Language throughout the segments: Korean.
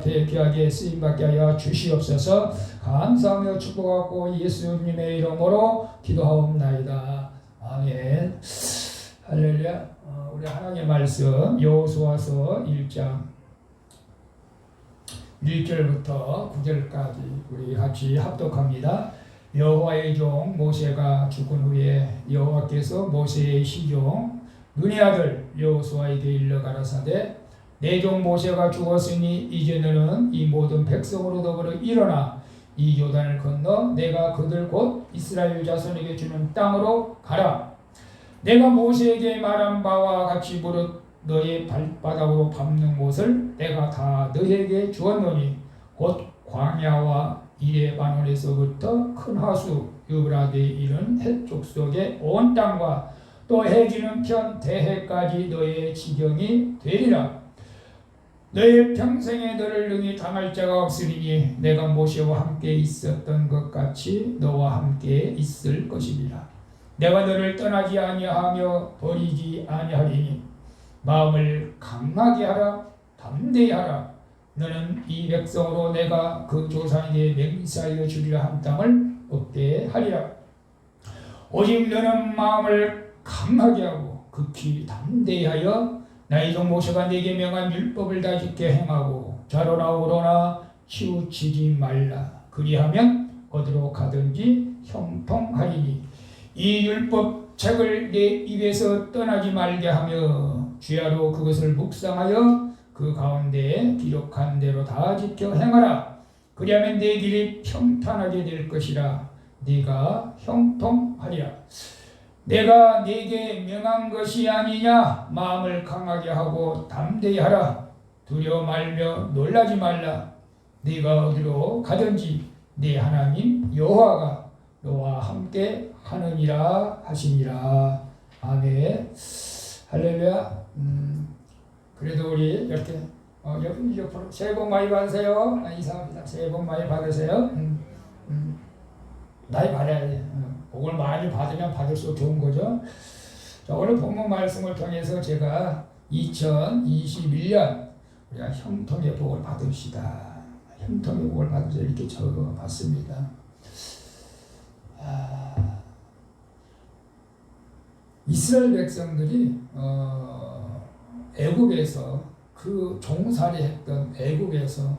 귀하게 쓰임받게 하여 주시옵소서. 감사하며 축복하고 예수님의 이름으로 기도하옵나이다. 아멘. 할렐루야. 우리 하나님의 말씀 여호수아서 1장 1절부터 9절까지 우리 같이 합독합니다. 여호와의 종 모세가 죽은 후에 여호와께서 모세의 시종 눈의 아들 여호수아에게 일러 가라사대 내 종 모세가 죽었으니 이제 너는 이 모든 백성으로 더불어 일어나 이 요단을 건너 내가 그들 곧 이스라엘 자손에게 주는 땅으로 가라. 내가 모세에게 말한 바와 같이 무릇 너의 발바닥으로 밟는 곳을 내가 다 너에게 주었노니 곧 광야와 이레바논에서부터 큰 하수 유브라데 이른 해쪽 속의 온 땅과 또 해지는 편 대해까지 너의 지경이 되리라. 너의 평생에 너를 능히 당할 자가 없으리니 내가 모세와 함께 있었던 것 같이 너와 함께 있을 것이니라. 내가 너를 떠나지 아니하며 버리지 아니하리니 마음을 강하게 하라. 담대히 하라. 너는 이 백성으로 내가 그 조상에게 맹세하여 주리라 한 땅을 얻게 하리라. 오직 너는 마음을 강하게 하고 극히 담대히 하여 나의 종 모세가 네게 명한 율법을 다 지켜 행하고 좌로나 우로나 치우치지 말라. 그리하면 어디로 가든지 형통하리니 이 율법책을 내 입에서 떠나지 말게 하며 주야로 그것을 묵상하여 그 가운데에 기록한 대로 다 지켜 행하라. 그리하면 내 길이 평탄하게 될 것이라. 네가 형통하리라. 내가 네게 명한 것이 아니냐. 마음을 강하게 하고 담대히 하라. 두려워 말며 놀라지 말라. 네가 어디로 가든지 네 하나님 여호와가 너와 함께 하느니라 하시니라. 아멘. 할렐루야. 그래도 우리 이렇게 옆으로 새해 복 많이 받으세요. 이상합니다. 새해 복 많이 받으세요. 나이 받아야 돼. 복을 많이 받으면 받을수록 좋은 거죠. 자, 오늘 본문 말씀을 통해서 제가 2021년 우리가 형통의 복을 받읍시다. 형통의 복을 받으자 이렇게 적어봤습니다. 이스라엘 백성들이 애국에서 그 종살이 했던 애국에서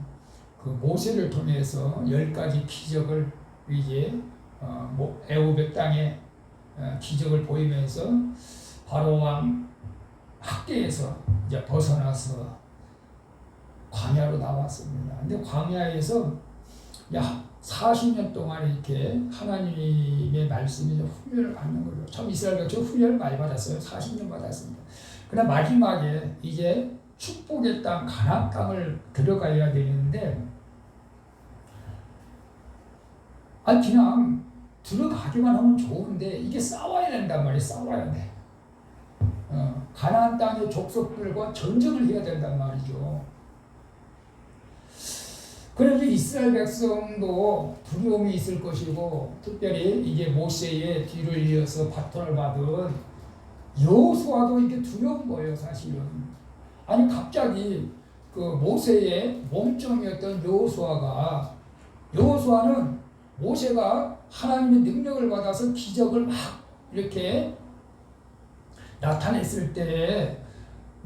그 모세를 통해서 10가지 기적을 이제 애굽의 땅에 기적을 보이면서 바로 왕 학대에서 이제 벗어나서 광야로 나왔습니다. 근데 광야에서 40년 동안 이렇게 하나님의 말씀이 훈련을 받는 거죠. 참 이스라엘 백성 훈련을 많이 받았어요. 40년 받았습니다. 그러나 마지막에 이제 축복의 땅, 가나안 땅을 들어가야 되는데 그냥 들어가기만 하면 좋은데 이게 싸워야 된단 말이에요. 싸워야 돼. 가나안 땅의 족속들과 전쟁을 해야 된단 말이죠. 그래서 이스라엘 백성도 두려움이 있을 것이고 특별히 이제 모세의 뒤를 이어서 바톤을 받은 여호수아도 이게 두려운 거예요. 사실은. 아니 갑자기 그 모세의 몸종이었던 여호수아는 모세가 하나님의 능력을 받아서 기적을 막 이렇게 나타냈을 때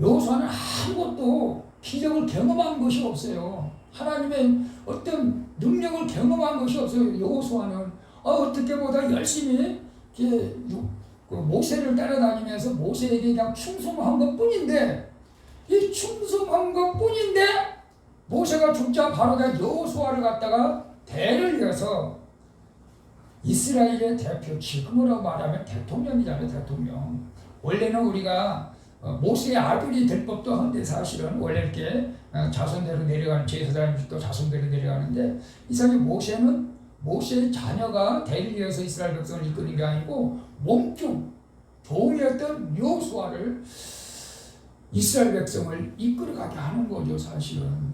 여호수아는 아무것도 기적을 경험한 것이 없어요. 하나님의 어떤 능력을 경험한 것이 없어요. 여호수아는 어떻게 보다 열심히 그 모세를 따라다니면서 모세에게 그냥 충성한 것뿐인데 이 충성한 것뿐인데 모세가 죽자 바로 여호수아를 갖다가 대를 이어서 이스라엘의 대표, 지금으로 말하면 대통령이잖아요. 대통령. 원래는 우리가 모세의 아들이 될 법도 한데 사실은 원래 이렇게 자손대로 내려가는 제사장도 자손대로 내려가는데 이상하게 모세는 모세의 자녀가 대를 이어서 이스라엘 백성을 이끄는 게 아니고 몸종 종이었던 여호수아를 이스라엘 백성을 이끌어가게 하는 거죠. 사실은.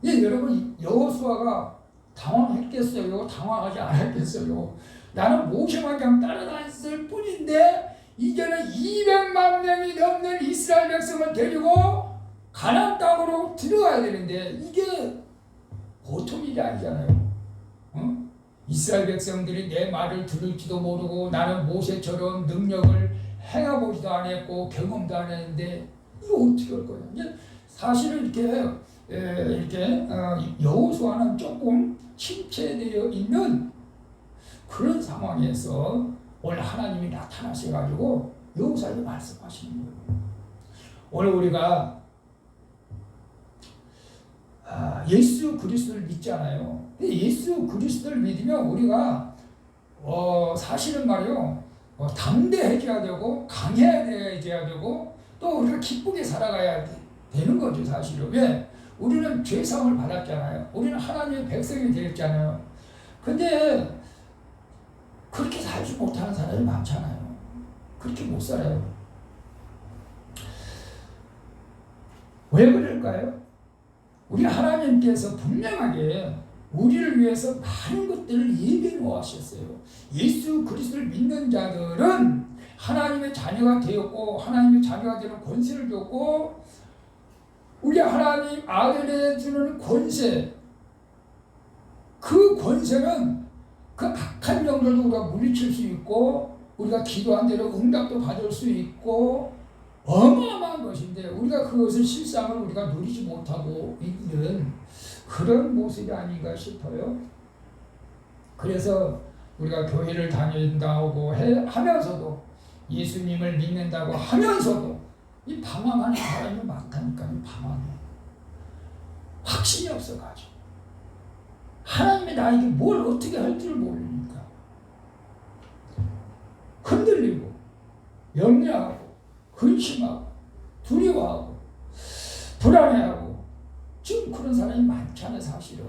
여러분 여호수아가 당황했겠어요? 당황하지 않았겠어요? 나는 모세만 그냥 따라다녔을 뿐인데 이제는 200만 명이 넘는 이스라엘 백성을 데리고 가나안 땅으로 들어가야 되는데 이게 보통 일이 아니잖아요. 이스라엘 백성들이 내 말을 들을지도 모르고 나는 모세처럼 능력을 행해보지도 않았고 경험도 안 했는데 이거 어떻게 할 거냐. 사실은 이렇게 여호수아는 조금 침체되어 있는 그런 상황에서 오늘 하나님이 나타나셔가지고 여호수아에게 말씀하시는 거예요. 오늘 우리가 예수 그리스도를 믿잖아요. 예수 그리스도를 믿으면 우리가 사실은 말이요 담대해져야 되고 강해져야 되고 또 우리가 기쁘게 살아가야 되는 거죠. 사실은. 왜? 우리는 죄사함을 받았잖아요. 우리는 하나님의 백성이 되었잖아요. 근데 그렇게 살지 못하는 사람이 많잖아요. 그렇게 못 살아요. 왜 그럴까요? 우리 하나님께서 분명하게 우리를 위해서 많은 것들을 예비해 놓으셨어요. 예수 그리스도를 믿는 자들은 하나님의 자녀가 되었고 하나님의 자녀가 되는 권세를 줬고 우리 하나님 아들에 주는 권세, 그 권세는 그 악한 영들도 우리가 물리칠 수 있고 우리가 기도한 대로 응답도 받을 수 있고 어마어마한 것인데 우리가 그것을 실상을 우리가 누리지 못하고 있는 그런 모습이 아닌가 싶어요. 그래서 우리가 교회를 다닌다고 하면서도 예수님을 믿는다고 하면서도 이 방황하는 사람이 많다니까. 방황해. 확신이 없어가지고 하나님이 나에게 뭘 어떻게 할 줄 모르니까 흔들리고 염려하고 근심하고 두려워하고 불안해하고 지금 그런 사람이 많잖아요. 사실은.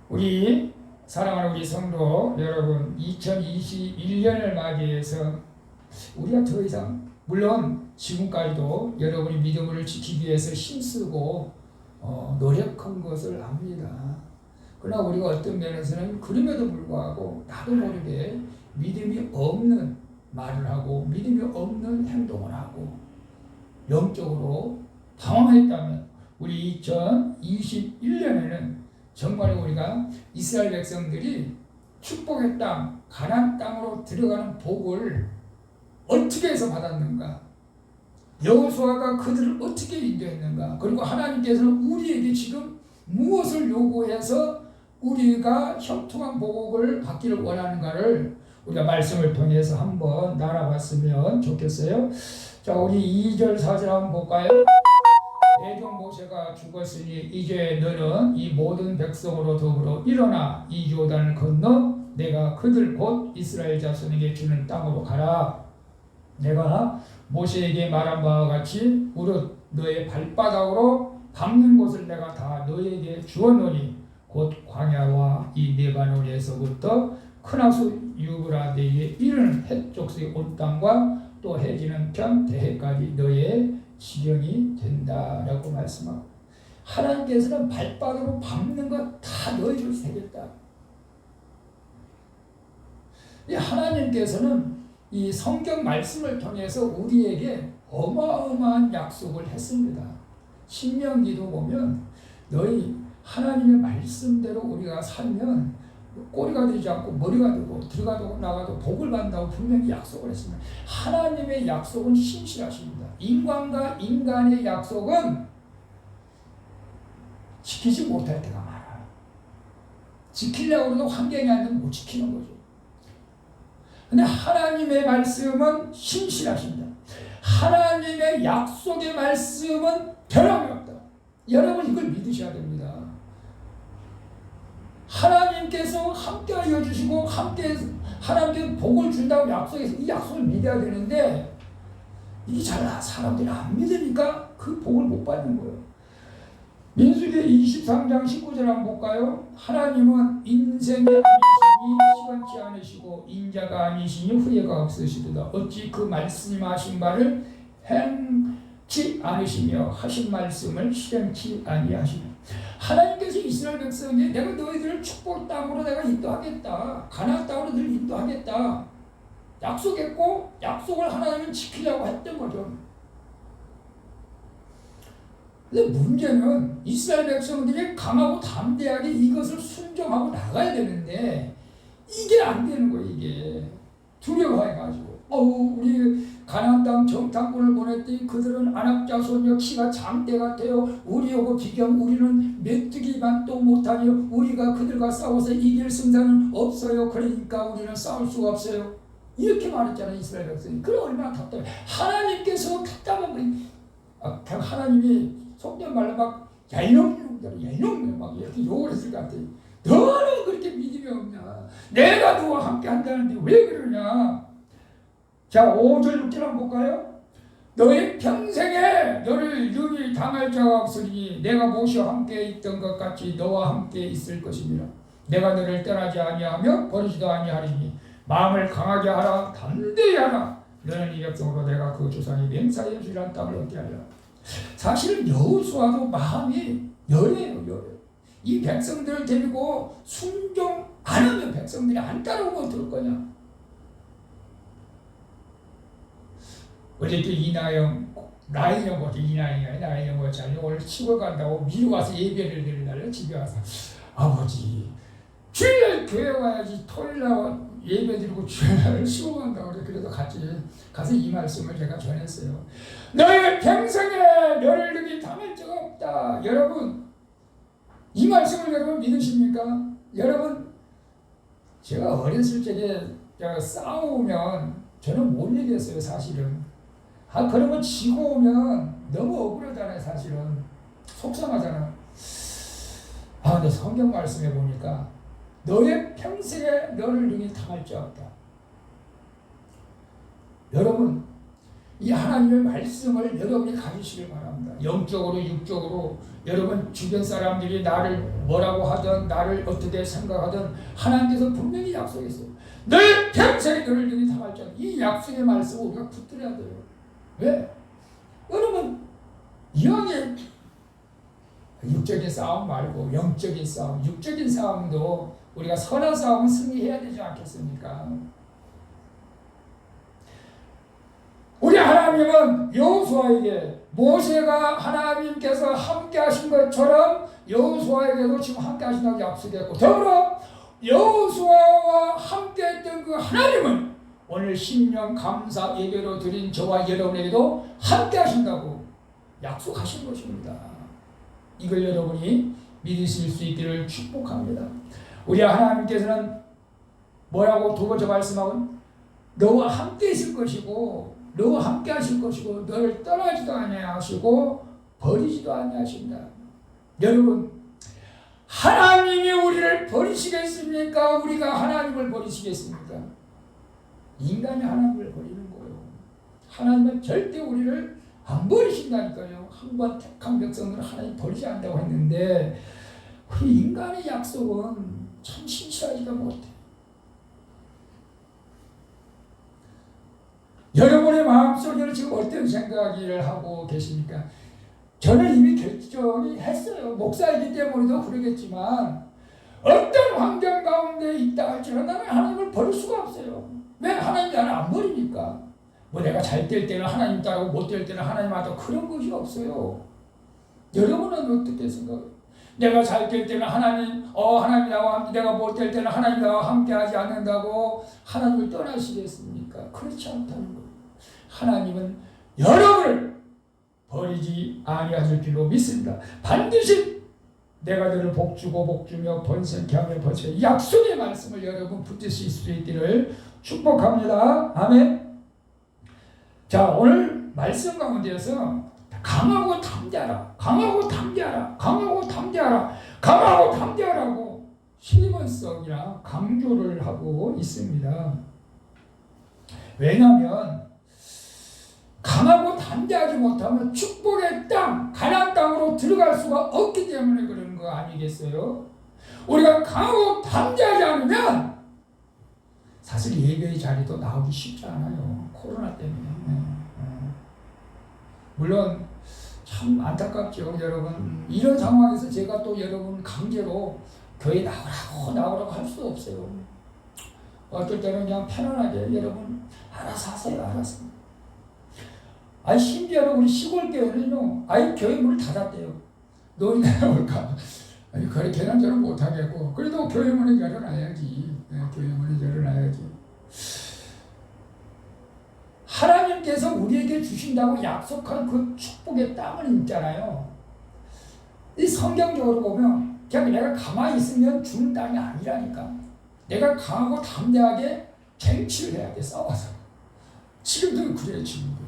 우리 사랑하는 우리 성도 여러분, 2021년을 맞이해서 우리가 더 이상 물론 지금까지도 여러분이 믿음을 지키기 위해서 힘쓰고 노력한 것을 압니다. 그러나 우리가 어떤 면에서는 그럼에도 불구하고 나도 모르게 믿음이 없는 말을 하고 믿음이 없는 행동을 하고 영적으로 방황했다면 우리 2021년에는 정말 우리가 이스라엘 백성들이 축복의 땅, 가나안 땅으로 들어가는 복을 어떻게 해서 받았는가? 여호수아가 그들을 어떻게 인도했는가? 그리고 하나님께서는 우리에게 지금 무엇을 요구해서 우리가 형통한 복을 받기를 원하는가를 우리가 말씀을 통해서 한번 알아봤으면 좋겠어요. 자, 우리 2절 4절 한번 볼까요? 내 종 모세가 죽었으니 이제 너는 이 모든 백성으로 더불어 일어나 이 요단을 건너 내가 그들 곧 이스라엘 자손에게 주는 땅으로 가라. 내가 모세에게 말한 바와 같이 무릇 너의 발바닥으로 밟는 곳을 내가 다 너에게 주었노니 곧 광야와 이 레바논에서부터 크나수 유브라데에 이르는 해쪽의 온 땅과 또 해지는 편 대해까지 너의 지령이 된다라고 말씀하고 하나님께서는 발바닥으로 밟는 것 다 너희를 세겠다. 이 하나님께서는 이 성경 말씀을 통해서 우리에게 어마어마한 약속을 했습니다. 신명기도 보면 너희 하나님의 말씀대로 우리가 살면 꼬리가 되지 않고 머리가 되고 들어가도 나가도 복을 받는다고 분명히 약속을 했습니다. 하나님의 약속은 신실하십니다. 인간과 인간의 약속은 지키지 못할 때가 많아요. 지키려고 해도 환경이 안 되면 못 지키는 거죠. 근데 하나님의 말씀은 신실하십니다. 하나님의 약속의 말씀은 변함이 없다. 여러분 이걸 믿으셔야 됩니다. 하나님께서 함께하여 주시고 하나님께 복을 준다고 약속해서 이 약속을 믿어야 되는데 이게 잘 사람들이 안 믿으니까 그 복을 못 받는 거예요. 민수기 23장 19절 한번 볼까요? 하나님은 인생이 아니시니 시간치 않으시고 인자가 아니시니 후회가 없으시도다. 어찌 그 말씀하신 바를 행치 않으시며 하신 말씀을 실행치 아니하시며. 하나님께서 이스라엘 백성에게 내가 너희들을 축복 땅으로 내가 인도하겠다. 가나안 땅으로 너희를 인도하겠다. 약속했고 약속을 하나님은 지키려고 했던 거죠. 근데 문제는 이스라엘 백성들이 강하고 담대하게 이것을 순종하고 나가야 되는데 이게 안 되는 거예요. 이게 두려워해가지고 우리 가나안 땅 정탐꾼을 보냈더니 그들은 안악자 소녀 키가 장대 같아요. 우리하고 비교하면 우리는 메뚜기만도 못하니 우리가 그들과 싸워서 이길 승산은 없어요. 그러니까 우리는 싸울 수가 없어요. 이렇게 말했잖아요. 이스라엘 백성이. 그래 얼마나 답답해. 하나님께서 답답한 거예요. 하나님이 속된 말로 막 야이놈 막 이렇게 욕을 했을 것 같아요. 너는 그렇게 믿음이 없냐. 내가 너와 함께 한다는데 왜 그러냐. 자 5절 6절 한번 볼까요? 너의 평생에 너를 능히 당할 자가 없으니 내가 모시와 함께 있던 것 같이 너와 함께 있을 것입니다. 내가 너를 떠나지 아니하며 버리지도 아니하리니 마음을 강하게 하라. 담대히 하라. 너는 이 백성으로 내가 그 조상이 맹세하여 주리란 땅을 얻게 하리라. 사실은 여호수아도 마음이 열해요. 이 백성들을 데리고 순종 안 하면 백성들이 안 따라오면 어떨 거냐. 어저께 이나영 뭐지 오늘 시골 간다고 미리 와서 예배를 드리려고 집에 와서 아버지 주일날 교회 와야지 토요일날 예배 드리고 주일날 시골 간다고 그래. 그래도 같이 가서 이 말씀을 제가 전했어요. 너의 평생에 너를 능히 당할 자가 없다. 여러분 이 말씀을 여러분 믿으십니까? 여러분 제가 어렸을 적에 제가 싸우면 저는 못 이겼어요. 사실은. 그러면 지고 오면 너무 억울하잖아요. 사실은 속상하잖아. 근데 성경 말씀에 보니까 너의 평생에 너를 능히 당할 자 없다. 여러분 이 하나님의 말씀을 여러분이 가지시길 바랍니다. 영적으로 육적으로 여러분 주변 사람들이 나를 뭐라고 하든 나를 어떻게 생각하든 하나님께서 분명히 약속했어요. 너의 평생에 너를 능히 당할 자. 이 약속의 말씀을 우리가 붙들어야 돼요. 왜? 여러분 영의 육적인 싸움 말고 영적인 싸움, 육적인 싸움도 우리가 선한 싸움은 승리해야 되지 않겠습니까? 우리 하나님은 여호수아에게 모세가 하나님께서 함께 하신 것처럼 여호수아에게도 지금 함께 하신다고 약속했고 더불어 여호수아와 함께 했던 그 하나님은 오늘 신령 감사 예배로 드린 저와 여러분에게도 함께 하신다고 약속하신 것입니다. 이걸 여러분이 믿으실 수 있기를 축복합니다. 우리 하나님께서는 뭐라고 두 번째 말씀하고 너와 함께 있을 것이고 너와 함께 하실 것이고 너를 떠나지도 아니하시고 버리지도 아니하신다. 여러분 하나님이 우리를 버리시겠습니까? 우리가 하나님을 버리시겠습니까? 인간이 하나님을 버리는 거예요. 하나님은 절대 우리를 안 버리신다니까요. 한번 택한 백성들은 하나님 버리지 않는다고 했는데 그 인간의 약속은 참 신실하지가 못해. 여러분의 마음속에는 지금 어떤 생각을 하고 계십니까? 저는 이미 결정이 했어요. 목사이기 때문에도 그러겠지만 어떤 환경 가운데 있다 할지라도 나는 하나님을 버릴 수가 없어요. 왜? 하나님이 나를 안 버리니까. 뭐 내가 잘 될 때는 하나님 따르고 못 될 때는 하나님한테 그런 것이 없어요. 여러분은 어떻게 생각해요? 내가 잘 될 때는 하나님 나와 함께, 내가 못 될 때는 하나님 나와 함께 하지 않는다고 하나님을 떠나시겠습니까? 그렇지 않다는 거예요. 하나님은 여러분을 버리지 아니하실 줄로 믿습니다. 반드시 내가 너를 복주고 복주며 번성케 하며 번성케 약속의 말씀을 여러분 붙드실 수 있기를 축복합니다. 아멘. 자 오늘 말씀 가운데에서 강하고 담대하라, 강하고 담대하라, 강하고 담대하라, 강하고 담대하라고 12번석이나 강조를 하고 있습니다. 왜냐하면 강하고 담대하지 못하면 축복의 땅, 가나안 땅으로 들어갈 수가 없기 때문에 그런 거 아니겠어요? 우리가 강하고 담대하지 않으면 사실 예배의 자리도 나오기 쉽지 않아요. 코로나 때문에. 물론 참 안타깝죠. 여러분 이런 상황에서 제가 또 여러분 강제로 교회 나오라고 할 수 없어요. 어떨 때는 그냥 편안하게 여러분 알아서 하세요. 알아서. 아니 심지어는 우리 시골 교회는요. 아예 교회 문을 닫았대요. 너희 나올까? 아니 그렇게는 저는 못하겠고 그래도 교회 문을 열어놔야지. 네, 교회 문을 열어놔야지. 하나님께서 우리에게 주신다고 약속한 그 축복의 땅은 있잖아요. 이 성경적으로 보면 그냥 내가 가만히 있으면 주는 땅이 아니라니까. 내가 강하고 담대하게 쟁취를 해야 돼. 싸워서. 지금도 그래요. 지금도.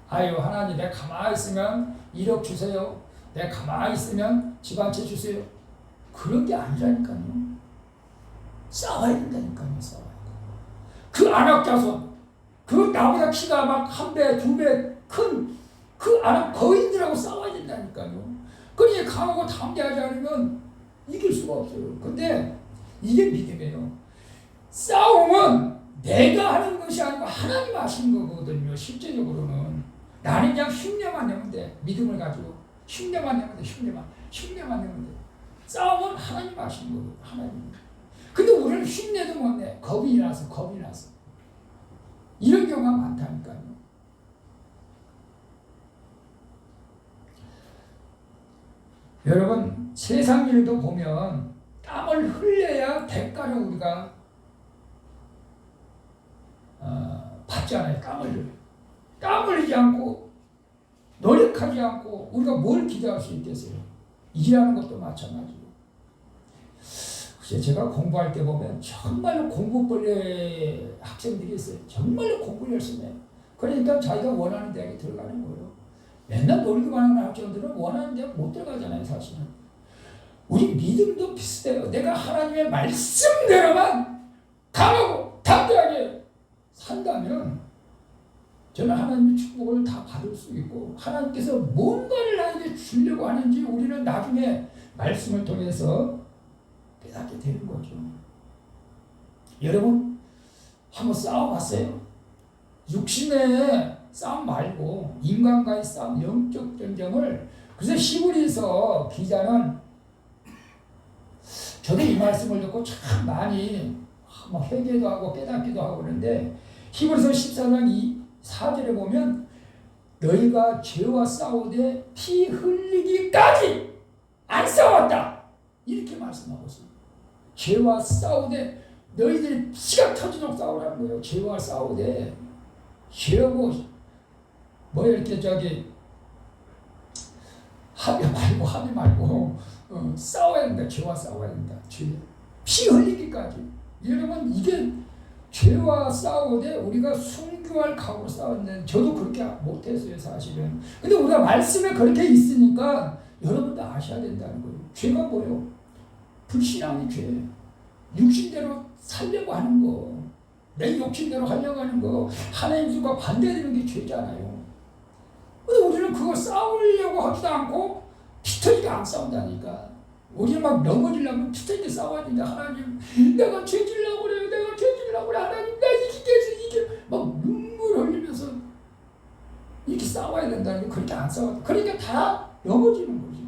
아유 하나님 내가 가만히 있으면 1억 주세요. 내가 가만히 있으면 집 한 채 주세요. 그런 게 아니라니까요. 싸워야 된다니까요. 싸워야 돼. 그 안악자손 그 나보다 키가 막 1배, 2배 큰 그 안악 거인들하고 싸워야 된다니까요. 그러니 강하고 담대하지 않으면 이길 수가 없어요. 근데 이게 믿음이에요. 싸움은 내가 하는 것이 아니고 하나님 하시는 거거든요. 실제적으로는 나는 그냥 흉내만 내면 돼. 믿음을 가지고 흉내만 내면 돼. 흉내만 내면 돼. 싸움은 하나님 하시는 거거든요. 하나님. 근데 우리는 흉내도 못 내. 겁이 나서 이런 경우가 많다니까요. 여러분 세상 일도 보면 땀을 흘려야 대가를 우리가 받잖아요. 땀 흘리지 않고 노력하지 않고 우리가 뭘 기대할 수 있겠어요. 일하는 것도 마찬가지고. 제가 공부할 때 보면 정말로 공부벌레 학생들이 있어요. 정말로 공부 열심히 해요. 그러니까 자기가 원하는 대학에 들어가는 거예요. 맨날 놀기만 하는 학생들은 원하는 대학 못 들어가잖아요. 사실은. 우리 믿음도 비슷해요. 내가 하나님의 말씀대로만 강하고 담대하게 산다면 저는 하나님의 축복을 다 받을 수 있고 하나님께서 뭔가를 나에게 주려고 하는지 우리는 나중에 말씀을 통해서 깨닫게 되는 거죠. 여러분 한번 싸워봤어요? 육신의 싸움 말고 인간과의 싸움, 영적 전쟁을. 그래서 히브리서 기자는 저도 이 말씀을 듣고 참 많이 회개도 하고 깨닫기도 하고 그러는데 히브리서 14장 4절에 보면 너희가 죄와 싸우되 피 흘리기까지 안 싸웠다 이렇게 말씀하고 있어요. 죄와 싸우되 너희들이 피가 터지도록 싸우라는 거예요. 죄와 싸우되 죄하고 이렇게 합의 말고 싸워야 된다. 죄와 싸워야 된다. 피 흘리기까지. 여러분 이게 죄와 싸우되 우리가 순교할 각오로 싸웠는데 저도 그렇게 못했어요. 사실은. 근데 우리가 말씀에 그렇게 있으니까 여러분도 아셔야 된다는 거예요. 죄가 뭐예요? 불신앙이 죄. 육신대로 살려고 하는 거. 내 욕심대로 하려고 하는 거. 하나님 뜻과 반대되는 게 죄잖아요. 근데 우리는 그거 싸우려고 하지도 않고 피터지게 안 싸운다니까. 우리는 막 넘어지려면 피터지게 싸워야 된다. 하나님 내가 죄질라고 그래요. 내가 죄질라고 그래. 하나님 나 이게 막 눈물 흘리면서 이렇게 싸워야 된다는 게 그렇게 안 싸워. 그러니까 다 넘어지는 거지.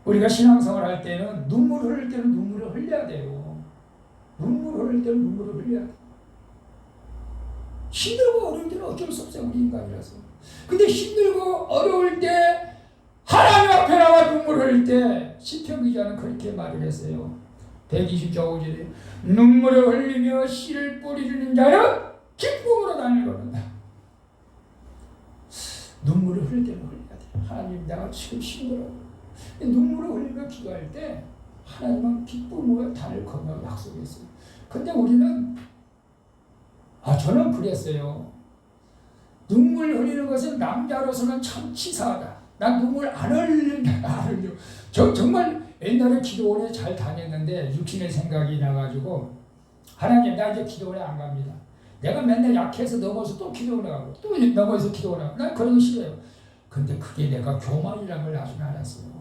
우리가 신앙생활 할 때는 눈물 흘릴 때는 눈물을 흘려야 돼요. 눈물 흘릴 때는 눈물을 흘려야 돼. 힘들고 어려울 때는 어쩔 수 없어요. 우리 인간이라서. 근데 힘들고 어려울 때 하나님 앞에 나와 눈물 흘릴 때 시편 기자는 그렇게 말을 했어요. 120장 5절에 눈물을 흘리며 씨를 뿌리는 자는 기쁨으로 다니거든요. 눈물을 흘릴 때는 흘려야 돼요. 하나님 내가 지금 힘들어. 눈물을 흘리며 기도할 때 하나님은 기쁨으로 다닐 거라고 약속했어요. 근데 우리는 저는 그랬어요. 눈물 흘리는 것은 남자로서는 참 치사하다. 난 눈물 안 흘린다. 정말 옛날에 기도원에 잘 다녔는데 육신의 생각이 나가지고 하나님 나 이제 기도원에 안 갑니다. 내가 맨날 약해서 넘어서 또 기도원에 가고 또 넘어서 기도원에 가고 난 그런 거 싫어요. 근데 그게 내가 교만이라는 걸 나중에 알았어요.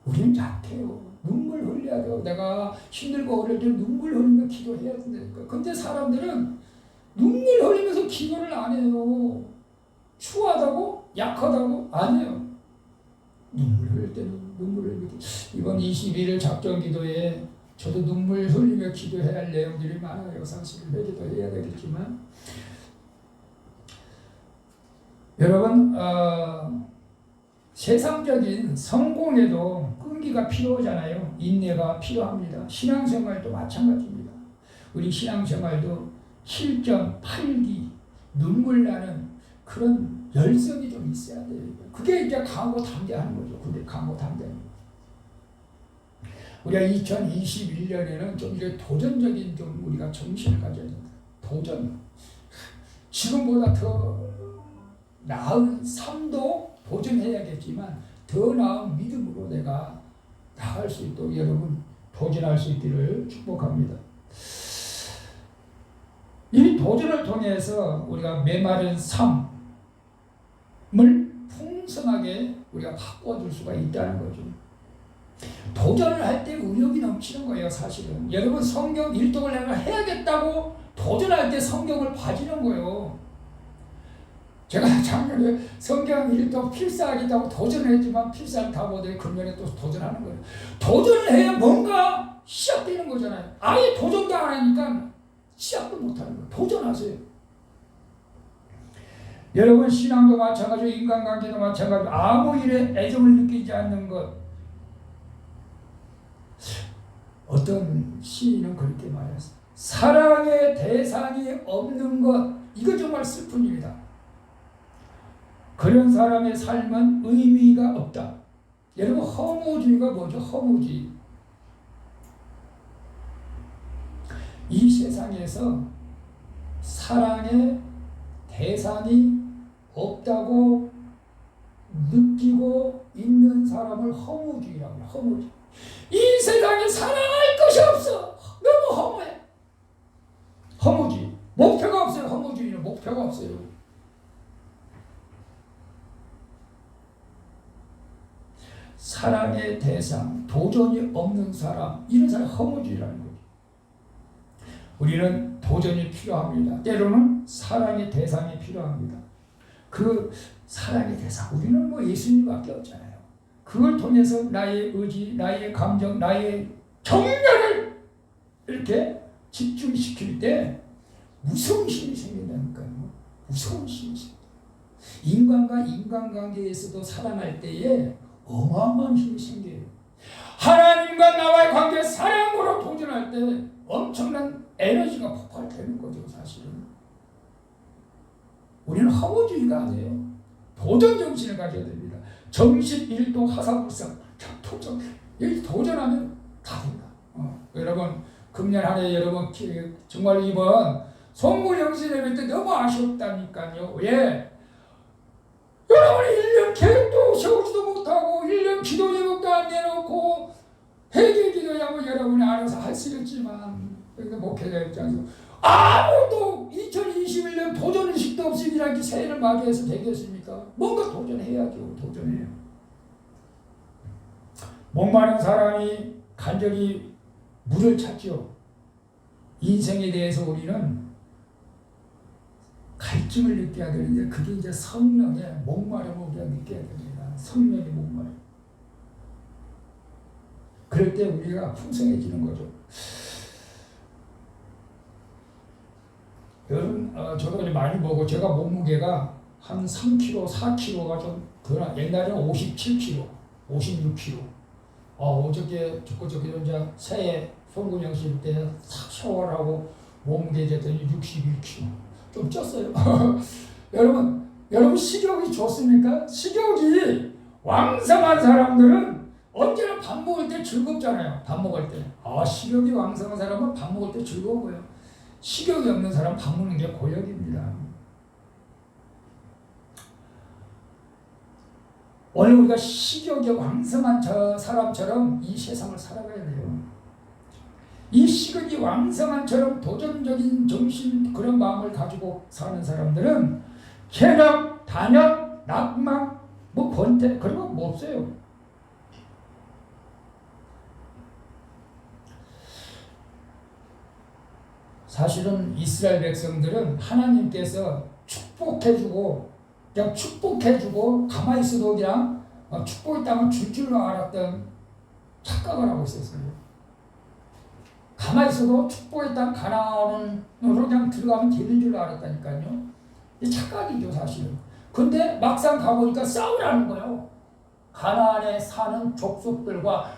우리는 약해요. 눈물 흘려야 돼요. 내가 힘들고 어릴 때 눈물 흘리며 기도해야 된다니까. 근데 사람들은 눈물 흘리면서 기도를 안 해요. 추하다고? 약하다고? 아니에요. 눈물 흘릴 때는 눈물을 흘리게. 이번 21일 작전 기도에 저도 눈물 흘리며 기도해야 할 내용들이 많아요. 사실 회개도 해야 되겠지만 여러분 세상적인 성공에도 끈기가 필요하잖아요. 인내가 필요합니다. 신앙생활도 마찬가지입니다. 우리 신앙생활도 실전, 팔기, 눈물 나는 그런 열성이 좀 있어야 돼요. 그게 이제 강하고 담대하는 거죠. 그게 강하고 담대하는 거죠. 우리가 2021년에는 좀 이렇게 도전적인 좀 우리가 정신을 가져야 됩니다. 도전. 지금보다 더 나은 삶도 도전해야겠지만 더 나은 믿음으로 내가 나아갈 수 있도록 여러분 도전할 수 있기를 축복합니다. 이 도전을 통해서 우리가 메마른 삶을 풍성하게 우리가 바꿔줄 수가 있다는 거죠. 도전을 할 때 의욕이 넘치는 거예요. 사실은 여러분 성경 일독을 내가 해야겠다고 도전할 때 성경을 봐지는 거예요. 제가 작년에 성경 일독 필사하겠다고 도전을 했지만 필사를 다 못해 금년에 또 도전하는 거예요. 도전을 해야 뭔가 시작되는 거잖아요. 아예 도전도 안 하니까 시작도 못하는 거예요. 도전하세요. 여러분 신앙도 마찬가지고 인간관계도 마찬가지고 아무 일에 애정을 느끼지 않는 것. 어떤 시인은 그렇게 말했어요. 사랑의 대상이 없는 것. 이거 정말 슬픈 일이다. 그런 사람의 삶은 의미가 없다. 여러분 허무주의가 뭐죠? 허무주의. 이 세상에서 사랑의 대상이 없다고 느끼고 있는 사람을 허무주의라고 해요. 허무주의. 이 세상에 사랑할 것이 없어. 너무 허무해. 허무주의. 목표가 없어요. 허무주의는 목표가 없어요. 사랑의 대상, 도전이 없는 사람, 이런 사람이 허무주의라는 거죠. 우리는 도전이 필요합니다. 때로는 사랑의 대상이 필요합니다. 그 사랑의 대상, 우리는 뭐 예수님밖에 없잖아요. 그걸 통해서 나의 의지, 나의 감정, 나의 정열을 이렇게 집중시킬 때 무서운 힘이 생긴다니까요. 무서운 힘이 생긴다. 인간과 인간관계에서도 살아날 때에 어마어마한 힘이 생겨요. 하나님과 나와의 관계 사랑으로 도전할 때 엄청난 에너지가 폭발되는 거죠. 사실은 우리는 허무주의가 아니에요. 도전 정신을 가져야 됩니다. 정신 일동 하사불상. 도전. 여기 도전하면 다 된다. 여러분 금년 한 해 여러분 정말 이번 송구영신 예배 때 너무 아쉬웠다니까요. 왜? 여러분이 1년 계획도 세우지도 못하고 1년 기도 제목도 안 내놓고 회개 기도하고 여러분이 알아서 할 수 있지만 목회자 입장에서 아무도 2021년 도전의식도 없이 이렇게 새해를 맞이해서 되겠습니까? 뭔가 도전해야죠. 도전해요. 목마른 사람이 간절히 물을 찾죠. 인생에 대해서 우리는 갈증을 느껴야 되는데 그게 이제 성령의 목마름을 우리가 느껴야 됩니다. 성령의 목마름. 그럴 때 우리가 풍성해지는 거죠. 여러분 저도 많이 먹고 제가 몸무게가 한 3kg, 4kg가 좀 덜. 옛날에는 57kg, 56kg. 어저께 이제 새해 송구영신 때 샤워를 하고 몸무게 쟀더니 61kg. 좀 쪘어요. 여러분 식욕이 좋습니까? 식욕이 왕성한 사람들은 언제나 밥 먹을 때 즐겁잖아요. 밥 먹을 때. 식욕이 왕성한 사람은 밥 먹을 때 즐거워요. 식욕이 없는 사람은 밥 먹는 게 고역입니다. 오늘 우리가 식욕이 왕성한 저 사람처럼 이 세상을 살아가야 돼요. 이 식욕이 왕성한처럼 도전적인 정신 그런 마음을 가지고 사는 사람들은 쾌락, 단역, 낙망, 권태 그런 거 뭐 없어요. 사실은 이스라엘 백성들은 하나님께서 축복해주고 그냥 축복해주고 가만히 있어도 그냥 축복의 땅을 줄 줄로 알았던 착각을 하고 있었어요. 가만히 있어도 축복의 땅 가나안으로 그냥 들어가면 되는 줄로 알았다니까요. 이 착각이죠 사실은. 근데 막상 가보니까 싸우라는 거예요. 가나안에 사는 족속들과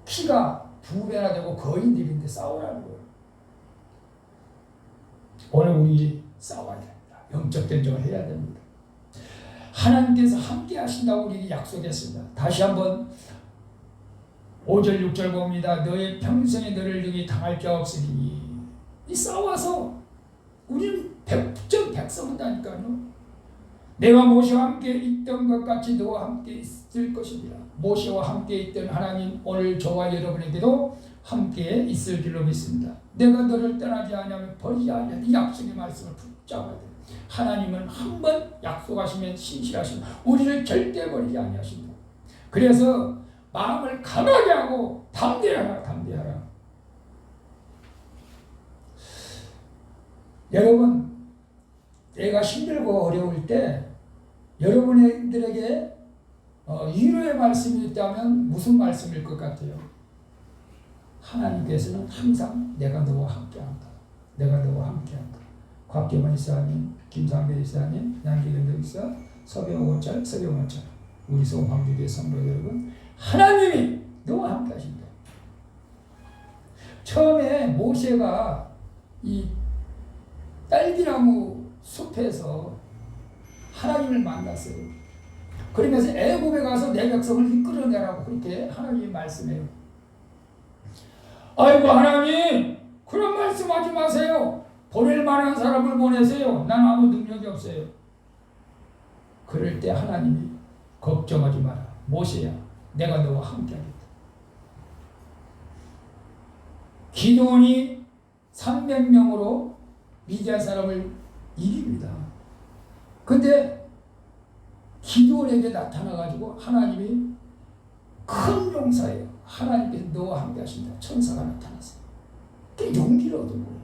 키가 2배나 되고 거인들인데 싸우라는 거예요. 오늘 우리 싸워야 됩니다. 영적 전쟁을 해야 됩니다. 하나님께서 함께 하신다고 우리에게 약속했습니다. 다시 한번 5절 6절 봅니다. 너의 평생에 너를 능히 당할 자 없으니. 이 싸워서 우리는 백성한다니까요. 내가 모세와 함께 있던 것 같이 너와 함께 있을 것입니다. 모세와 함께 있던 하나님 오늘 저와 여러분에게도 함께 있을 줄로 믿습니다. 내가 너를 떠나지 않으면 버리지 않으면 이 약속의 말씀을 붙잡아야 돼요. 하나님은 한 번 약속하시면 신실하시고 우리를 절대 버리지 아니하신다. 그래서 마음을 강하게 하고 담대하라. 여러분, 내가 힘들고 어려울 때 여러분들에게 위로의 말씀이 있다면 무슨 말씀일 것 같아요? 하나님께서는 항상 내가 너와 함께한다. 내가 너와 함께한다. 곽규만 이사님, 김상배 이사님, 양기근 이사, 서병호 원찰, 우리 소방주의 성도 여러분, 하나님이 너와 함께 하신다. 처음에 모세가 이 딸기나무 숲에서 하나님을 만났어요. 그러면서 애굽에 가서 내 백성을 이끌어내라고 그렇게 하나님이 말씀해요. 아이고 하나님, 그런 말씀하지 마세요. 보낼 만한 사람을 보내세요. 난 아무 능력이 없어요. 그럴 때 하나님이 걱정하지 마라. 모세야, 내가 너와 함께하겠다. 기드온이 300명으로 미디안 사람을 이깁니다. 근데 기드온에게 나타나가지고 하나님이 큰 용사예요. 하나님께서 너와 함께 하신다. 천사가 나타났어요. 그 용기를 얻은 거예요.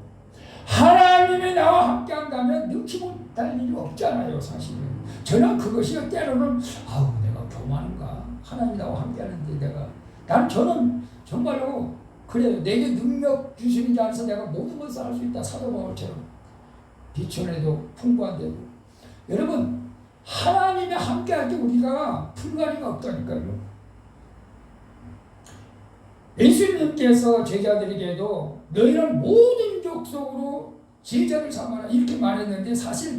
하나님이 나와 함께 한다면 능치 못할 일이 없잖아요. 사실은 저는 그것이 때로는 내가 교만한가, 하나님이 나와 함께 하는데 저는 정말로 그래요. 내게 능력 주시는 자 안에서 내가 모든 것을 할 수 있다. 사도 바울처럼 비천에도 풍부한데도. 여러분, 하나님이 함께 할 때 우리가 불가능이 없다니까요. 예수님께서 제자들에게도 너희는 모든 족속으로 제자를 삼아라 이렇게 말했는데, 사실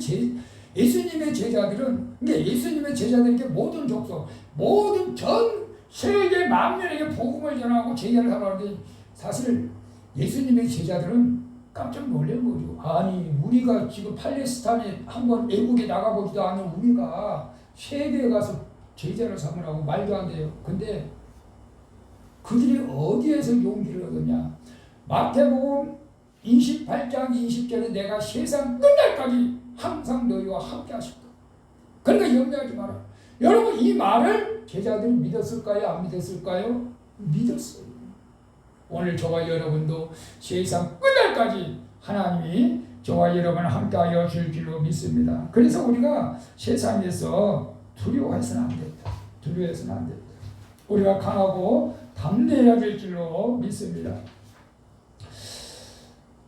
예수님의 제자들은, 예수님의 제자들에게 모든 족속, 모든 전 세계 만민에게 복음을 전하고 제자를 삼았는데, 사실 예수님의 제자들은 깜짝 놀란 거죠. 아니, 우리가 지금 팔레스타인에 한번 애국에 나가보지도 않은 우리가 세계에 가서 제자를 삼으라고 말도 안 돼요. 근데 그들이 어디에서 용기를 얻었냐? 마태복음 28장 20절에 내가 세상 끝날까지 항상 너희와 함께 하실 거야. 그러니까 염려하지 마라. 여러분, 이 말을 제자들이 믿었을까요? 안 믿었을까요? 믿었어요. 오늘 저와 여러분도 세상 끝날까지 하나님이 저와 여러분을 함께하여 줄 줄로 믿습니다. 그래서 우리가 세상에서 두려워해서는 안 된다. 두려워해서는 안 된다. 우리가 강하고 담대해야 될 줄로 믿습니다.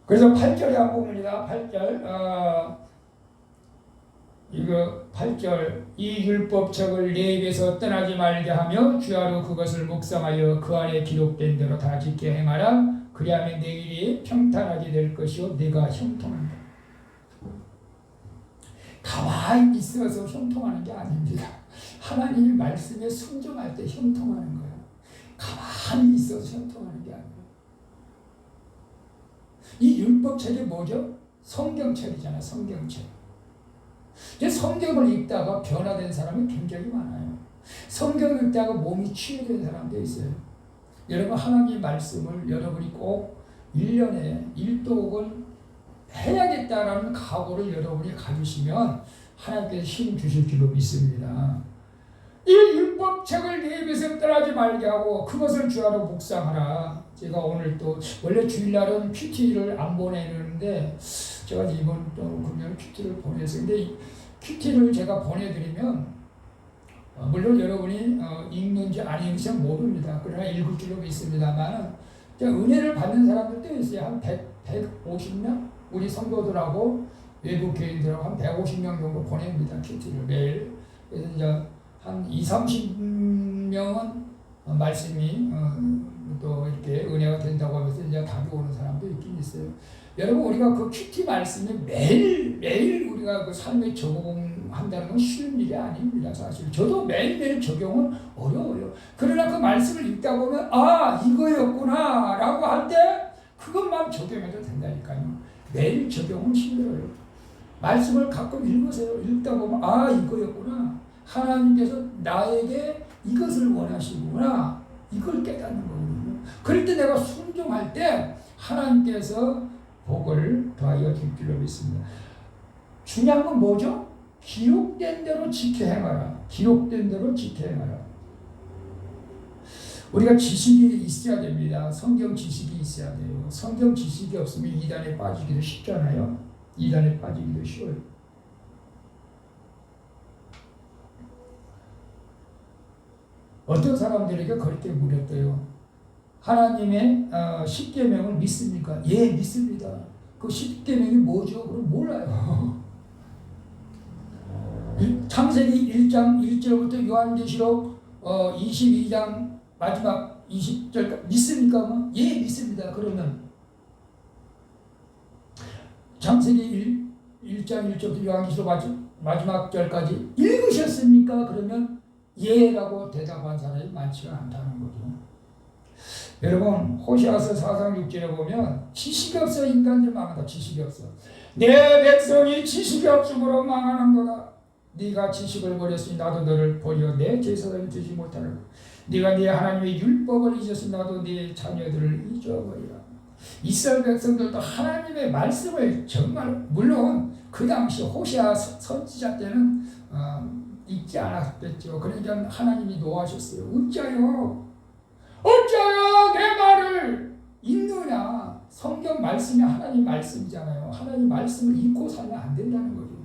그래서 8절에 한 부분이다. 8절 이 율법책을 내 입에서 떠나지 말게 하며 주야로 그것을 묵상하여 그 안에 기록된 대로 다 지켜 행하라. 그리하면 내 일이 평탄하게 될 것이요 내가 형통한다. 가만히 있어서 형통하는 게 아닙니다. 하나님의 말씀에 순종할 때 형통하는 거예요. 가만히 있어서 형통하는 게 아니에요. 이 율법책이 뭐죠? 성경책이잖아요. 성경책. 성경을 읽다가 변화된 사람이 굉장히 많아요. 성경을 읽다가 몸이 치유된 사람도 있어요. 여러분, 하나님의 말씀을 여러분이 꼭 1년에 1독을 해야겠다라는 각오를 여러분이 가지시면 하나님께서 힘 주실 줄로 믿습니다. 이 율법책을 내 입에서 떠나지 말게 하고 그것을 주야로 묵상하라. 제가 오늘 또 원래 주일날은 큐티를 안 보내는데 제가 이번 또 금요일 큐티를 보내서, 근데 이 큐티를 제가 보내드리면 물론 여러분이 읽는지 안 읽는지 모릅니다. 그러나 읽을 줄로 믿습니다만 은혜를 받는 사람들도 있어요. 한 150명? 우리 성도들하고 외국 교인들하고 한 150명 정도 보냅니다. 큐티를 매일. 그래서 이제 한 30명은 말씀이 또 이렇게 은혜가 된다고 하면서 이제 답이 오는 사람도 있긴 있어요. 여러분 우리가 그 큐티 말씀이 매일 우리가 그 삶에 적용한다는 건 쉬운 일이 아닙니다. 사실 저도 매일매일 적용은 어려워요. 그러나 그 말씀을 읽다 보면 아 이거였구나 라고 할 때 그것만 적용해도 된다니까요. 매일 적용은 힘들어요. 말씀을 가끔 읽으세요. 읽다 보면 아 이거였구나. 하나님께서 나에게 이것을 원하시구나. 이걸 깨닫는 거거든요. 그럴 때 내가 순종할 때 하나님께서 복을 더하여 줄 줄로 믿습니다. 중요한 건 뭐죠? 기록된 대로 지켜 행하라. 기록된 대로 지켜 행하라. 우리가 지식이 있어야 됩니다. 성경 지식이 있어야 돼요. 성경 지식이 없으면 이단에 빠지기도 쉽잖아요. 이단에 빠지기도 쉬워요. 어떤 사람들에게 그렇게 물었대요. 하나님의 10계명을 믿습니까? 예, 믿습니다. 그 10계명이 뭐죠? 그럼 몰라요. 창세기 1장 1절부터 요한계시록 22장 마지막 20절까지 믿습니까? 예, 믿습니다. 그러면 창세기 1장 1절부터 요한계시록 마지막 절까지 읽으셨습니까? 그러면 예라고 대답한 사람이 많지가 않다는 거죠. 여러분 호시아서 4장 6절에 보면 지식이 없어 인간들 망한다. 지식이 없어. 내 백성이 지식이 없으므로 망하는도다. 네가 지식을 버렸으니 나도 너를 버려 내 제사장이 되지 못하는 것. 네가 네 하나님의 율법을 잊었으니 나도 네 자녀들을 잊어버리라. 이스라엘 백성들도 하나님의 말씀을 정말 물론 그 당시 호시아 선지자 때는 읽지 않았겠죠. 그러니까 하나님이 노하셨어요. 어찌하여 내 말을 읽느냐. 성경 말씀이 하나님 말씀이잖아요. 하나님 말씀을 읽고 살면 안 된다는 거죠.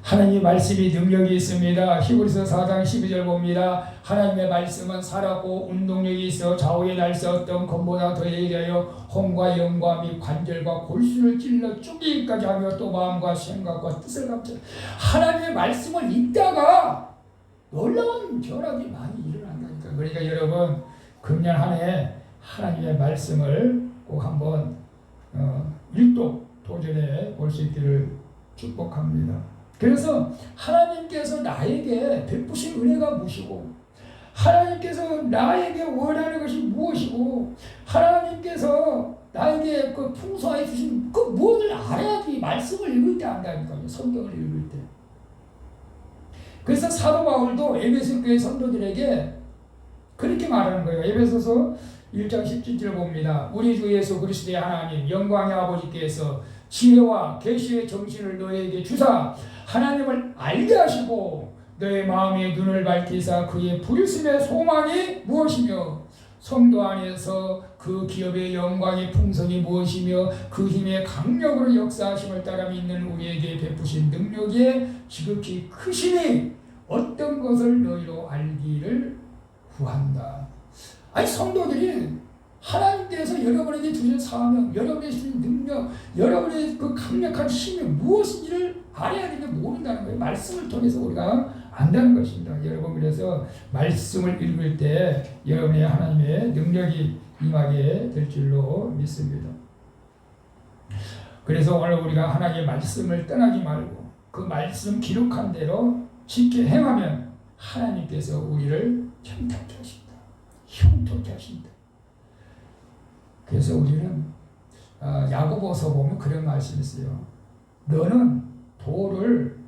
하나님의 말씀이 능력이 있습니다. 히브리서 4장 12절 봅니다. 하나님의 말씀은 살았고 운동력이 있어 좌우에 날뛰었던 검보다 더 예리하여 혼과 영과 및 관절과 골수를 찔러 쪼개기까지 하며 또 마음과 생각과 뜻을 감추는 하나님의 말씀을 읽다가 놀라운 변화들이 많이 일어난다니까. 그러니까 여러분 금년 한 해 하나님의 말씀을 꼭 한번 일독 도전해 볼 수 있기를 축복합니다. 그래서 하나님께서 나에게 베푸신 은혜가 무엇이고 하나님께서 나에게 원하는 것이 무엇이고 하나님께서 나에게 그 풍성하게 주신 그 무엇을 알아야지 말씀을 읽을 때 안다니까요. 성경을 읽을 때. 그래서 사도 바울도 에베소 교회 성도들에게 그렇게 말하는 거예요. 에베소서 1장 17절 봅니다. 우리 주 예수 그리스도의 하나님 영광의 아버지께서 지혜와 계시의 정신을 너에게 주사 하나님을 알게 하시고 너의 마음의 눈을 밝히사 그의 부르심의 소망이 무엇이며 성도 안에서 그 기업의 영광의 풍성이 무엇이며 그 힘의 강력으로 역사하심을 따라 믿는 우리에게 베푸신 능력이 지극히 크시니 어떤 것을 너희로 알기를 구한다. 아니 성도들이 하나님께서 여러분에게 주신 사명, 여러분에게 주신 능력, 여러분의 그 강력한 힘이 무엇인지를 알아야 되는데 모른다는 거예요. 말씀을 통해서 우리가 안다는 것입니다. 여러분 그래서 말씀을 읽을 때 여러분의 하나님의 능력이 임하게 될 줄로 믿습니다. 그래서 오늘 우리가 하나님의 말씀을 떠나지 말고 그 말씀 기록한 대로 지켜 행하면 하나님께서 우리를 형통케 하신다. 형통케 하신다. 그래서 우리는 야고보서 보면 그런 말씀이 있어요. 너는 도를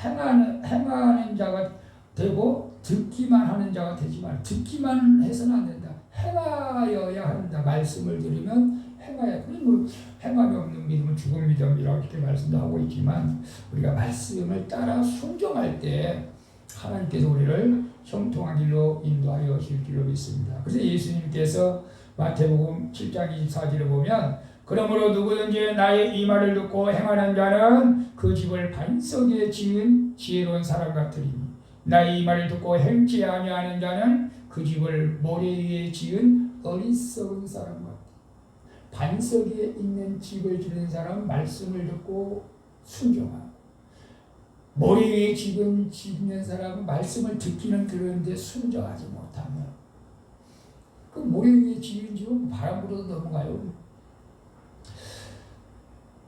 행하는 자가 되고 듣기만 하는 자가 되지 말고 듣기만 해서는 안 된다. 행하여야 한다. 말씀을 들으면 행하여야. 뭐 행함이 없는 믿음은 죽은 믿음이라고 이렇게 말씀도 하고 있지만 우리가 말씀을 따라 순종할 때 하나님께서 우리를 형통한 길로 인도하여 줄 줄로 믿습니다. 그래서 예수님께서 마태복음 7장 24절을 보면 그러므로 누구든지 나의 이 말을 듣고 행하는 자는 그 집을 반석에 지은 지혜로운 사람 같으리니 나의 이 말을 듣고 행치 아니하는 자는 그 집을 모래 위에 지은 어리석은 사람 같다. 반석에 있는 집을 지은 사람은 말씀을 듣고 순종하고, 모래 위에 짓는 사람은 말씀을 듣기는 들었는데 순종하지 못하며, 그 모래 위에 지은 집은 바람 불어도 넘어가요.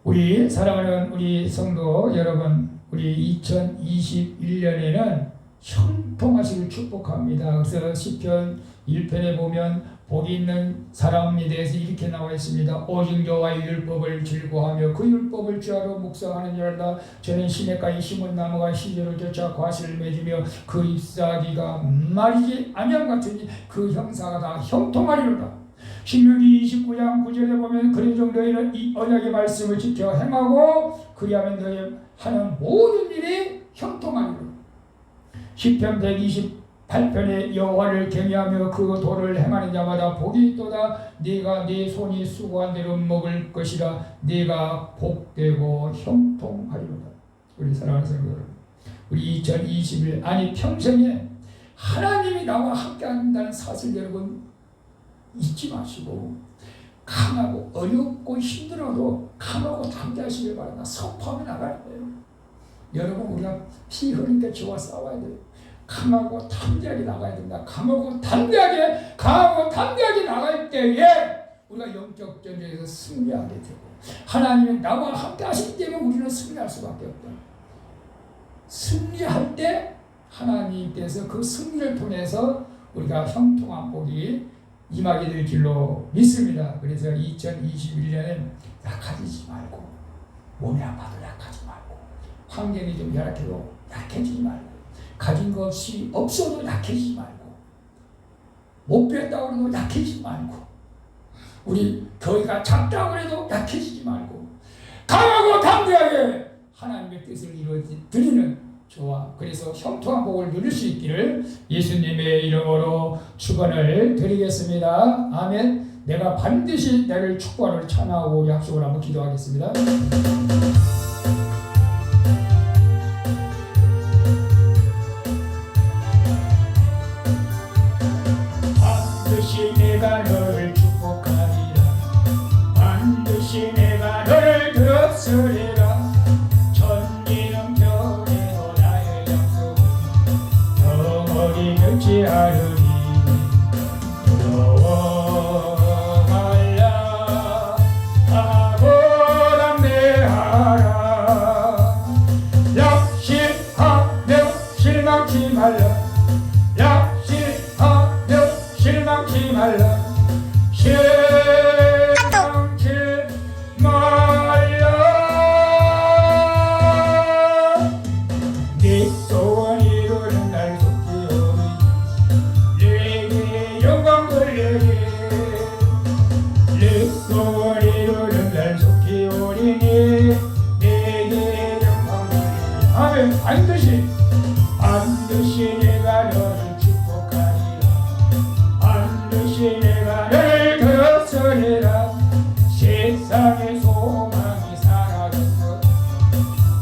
우리 사랑하는 우리 성도 여러분, 우리 2021년에는 형통하시길 축복합니다. 그래서 시편 1편에 보면 복이 있는 사람에 대해서 이렇게 나와 있습니다. 오직 여호와의 율법을 즐거워하며 그 율법을 주하로 묵상하느니라. 저는 시냇가에 심은 나무가 시절을 쫓아 과실을 맺으며 그 잎사귀가 마르지 아니함 같으니 그 형사가 다 형통하리로다. 신명기 29장 9절에 보면 그런즉 너희는 이 언약의 말씀을 지켜 행하고 그리하면 너희 하는 모든 일이 형통하리로다. 시편 128편에 여호와를 경외하며 그 도를 행하는 자마다 복이 있도다. 네가 네 손이 수고한 대로 먹을 것이라. 네가 복되고 형통하리로다. 우리 사랑하는 성도 여러분, 우리 2021 아니 평생에 하나님이 나와 함께한다는 사실 여러분 잊지 마시고, 강하고 어렵고 힘들어도 강하고 담대하시길 바랍니다. 선포하며 나가야 돼요. 여러분, 우리가 피 흘릴 때 저와 싸워야 돼요. 강하고 담대하게 나가야 됩니다. 강하고 담대하게 나갈 때에 우리가 영적 전쟁에서 승리하게 되고, 하나님은 나와 함께 하시기 때문에 우리는 승리할 수밖에 없다. 승리할 때 하나님께서 그 승리를 통해서 우리가 형통한 복이 임하게 될 줄로 믿습니다. 그래서 2021년엔 약해지지 말고, 몸이 아파도 약하지 말고, 환경이 좀 열악해도 약해지지 말고, 가진 것이 없어도 약해지지 말고, 못 배웠다고 해도 약해지지 말고, 우리 교회가 작다고 해도 약해지지 말고, 강하고 담대하게 하나님의 뜻을 이루어 드리는 저와, 그래서 형통한 복을 누릴 수 있기를 예수님의 이름으로 축원을 드리겠습니다. 아멘. 내가 반드시 나를 축복하는 찬양하고 약속을 한번 기도하겠습니다. 반드시 내가 너를 축복하리라. 반드시 내가 너를 들었으리라. 하려니 두려워 말라. 하고 담대하라. 약실하며 실망치 말라. 약실하며 실망치 말라. 실망치 말라. 네 소원 이루는 날 내 소원 이루는 날 속히 오리니 내게 영광 돌리니. 아멘. 반드시 내가 너를 축복하리라. 반드시 내가 너를 들었으리라. 세상의 소망이 사라졌어.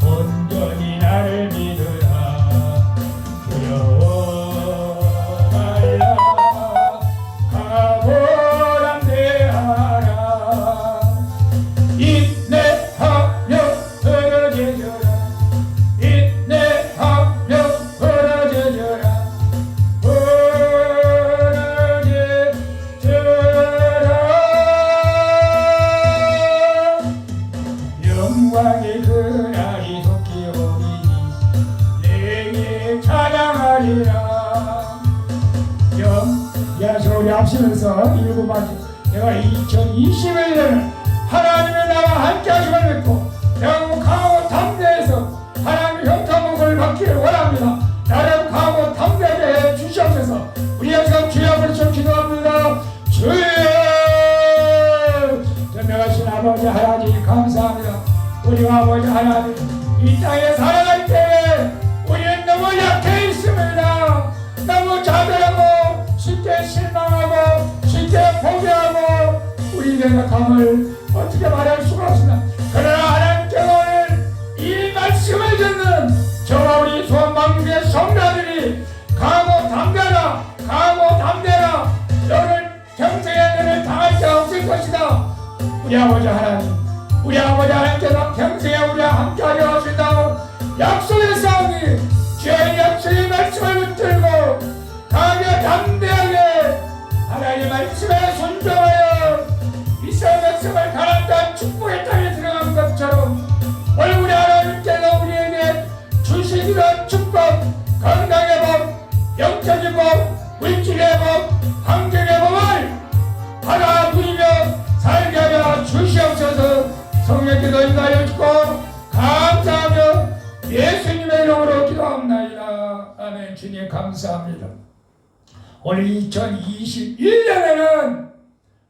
온전히 나를 믿으라. 두려워 말라. 하고 인내하며 벌어져라. 인내하며 벌어져라. 벌어져라. 영광의 그날이 속히 오리니 내게 찬양하리라. 소리 합치면서 일곱마디. 내가 2021년을 하나님의 나와 함께 하심을 믿고 내가 강하고 담대해서 하나님의 형통복을 받기를 원합니다. 나를 강하고 담대하게 해 주시옵소서. 우리 영상 주여 부르짖어 기도합니다. 주여. 전능하신 아버지 하나님 감사합니다. 우리 아버지 하나님, 이 땅에 살아갈 때 우리는 너무 약해 있습니다. 너무 자별하고 쉽게 실망하고 쉽게 포기하고 우리의 연약함을 어떻게 말할 수가 없습니다. 그러나 하나님께서 오늘 이 말씀을 듣는 저와 우리 소원방주의 성도들이 강하고 담대라 너를 평생에 너를 당할 자 없을 것이다. 우리 아버지 하나님께서 평생에 우리와 함께하려 하신다고 약속했사오니 주의 약속의 말씀을 붙들고 강하게 담대하게 하나님의 말씀에 순종하여 이스라엘 백성을 가나안 축복의 땅에 들어간 것처럼 오늘 우리 하나님께서 우리에게 주신 이런 축복, 건강의 복, 영적인 복, 물질의 복, 환경의 복을 받아 누리며 살게 하여 주시옵소서. 성령께서 인하여 주고 감사하며 예수님의 이름으로 기도합나이다. 아멘. 주님 감사합니다. 오늘 2021년에는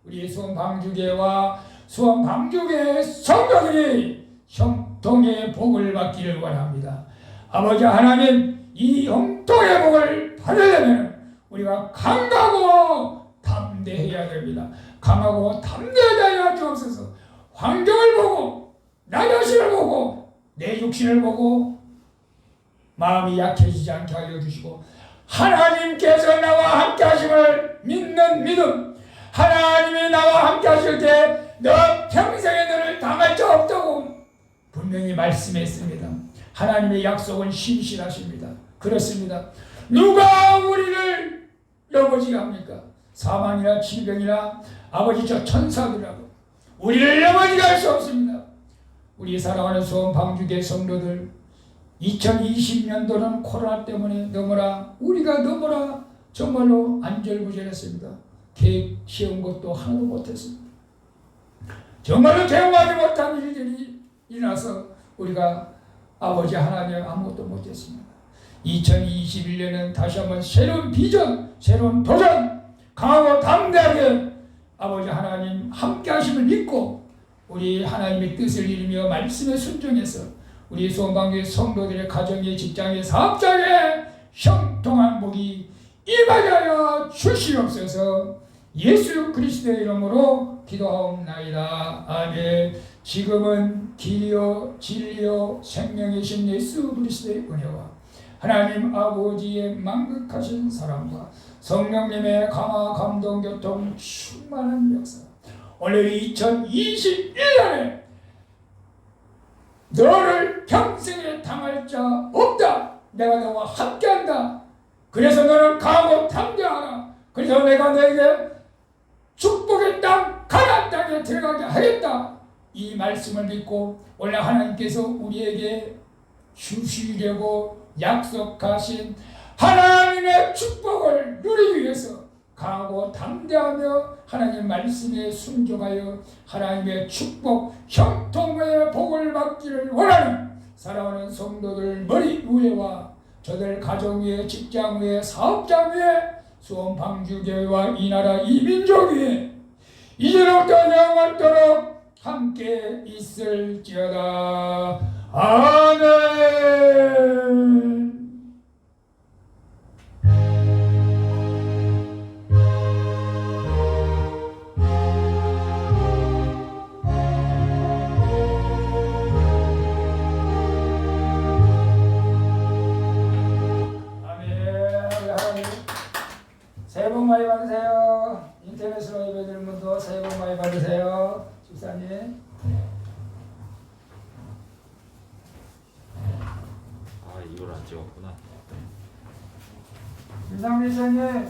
우리 수원방주교회와 수원방주교회 성도들이 형통의 복을 받기를 원합니다. 아버지 하나님, 이 형통의 복을 받으려면 우리가 강하고 담대해야 됩니다. 강하고 담대하게 하여 주옵소서. 환경을 보고 나 자신을 보고 내 육신을 보고 마음이 약해지지 않게 하여 주시고 하나님께서 나와 함께 하심을 믿는 믿음, 하나님이 나와 함께 하실 때 너 평생에 너를 당할 자 없다고 분명히 말씀했습니다. 하나님의 약속은 신실하십니다. 그렇습니다. 누가 우리를 넘어지게 합니까? 사망이나 질병이나 아버지 저 천사들하고 우리를 넘어지게 할 수 없습니다. 우리 사랑하는 수원방주교회 성도들, 2020년도는 코로나 때문에 우리가 너무나 정말로 안절부절했습니다. 계획 세운 것도 하나도 못했습니다. 정말로 대응하지 못한 일들이 일어나서 우리가 아버지 하나님 아무것도 못했습니다. 2021년은 다시 한번 새로운 비전, 새로운 도전, 강하고 담대하게 아버지 하나님 함께 하심을 믿고 우리 하나님의 뜻을 이루며 말씀에 순종해서 우리 수원방주의 성도들의 가정에, 직장에, 사업장에 형통한 복이 임하게 하여 주시옵소서. 예수 그리스도의 이름으로 기도하옵나이다. 아멘. 지금은 길이요 진리요 생명이신 예수 그리스도의 은혜와 하나님 아버지의 만극하신 사랑과 성령님의 강화 감동 교통 충만한 역사, 오늘 2021년에 너를 평생에 당할 자 없다. 내가 너와 함께한다. 그래서 너는 강하고 담대하라. 그래서 내가 너에게 축복의 땅, 가나안 땅에 들어가게 하겠다. 이 말씀을 믿고 오늘 하나님께서 우리에게 주시려고 약속하신 하나님의 축복을 누리기 위해서 강하고 담대하며 하나님 말씀에 순종하여 하나님의 축복, 형통의 복을 받기를 원하는 사랑하는 성도들 머리 위에와 저들 가정 위에, 직장 위에, 사업장 위에, 수원방주교회와 이 나라 이 민족 위에 이제부터 영원토록 함께 있을지어다. 아멘. 새해 복 많이 받으세요. 인터넷으로 예배드리는 분도 새해 복 많이 받으세요. 집사님. 아, 이걸 안 찍었구나. 김상민 집사님.